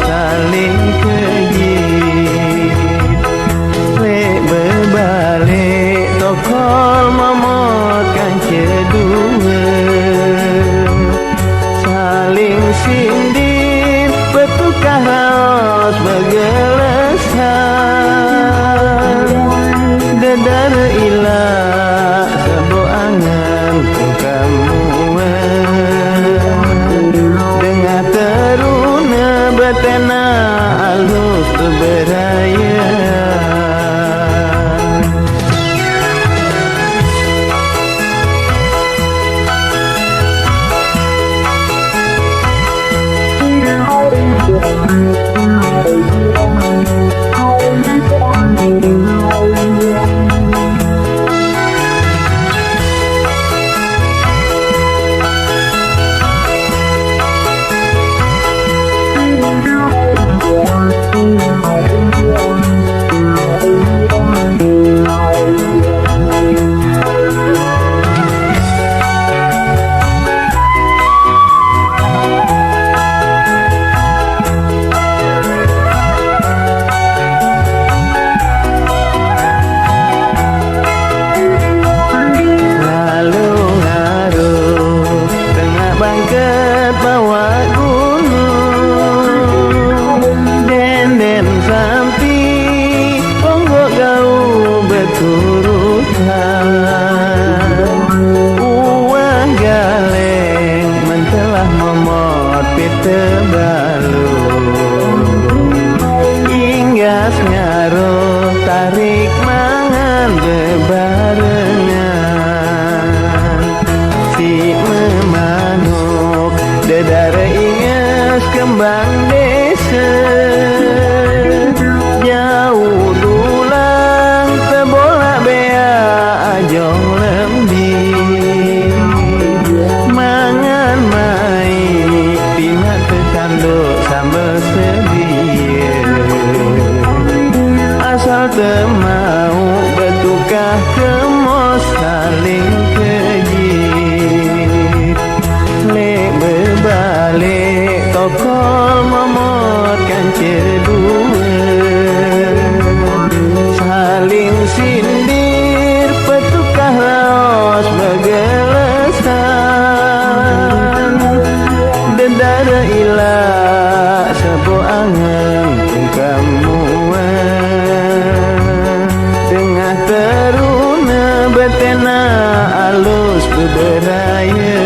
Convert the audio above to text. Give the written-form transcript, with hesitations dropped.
saling kejit. Lek berbalik tokol memotkan kedua, saling sindir bertukar raos bergelesan. Dedar ilah sebuah angan kamu, dengar teruna betena alus tu beraya. Bangket bawa gunung, denden sampi ponggok gau berturutan. Uang galeng mentelah memot pita balu, inggas ngaruh tarik mangan bebarengan. Si memanuk dedara ingas kembang desa, jauh dulang terbolak bea ajong lembih. Mangan mai pingat tertanduk sambal sedia, asal temau bertukar kemos saling kejit. Lek berbalik tokol memotkan kedua, saling sindir bertukar raos bergelesan. Dedara ilah sebuah angan kamu, dengar teruna betena alus beberaya.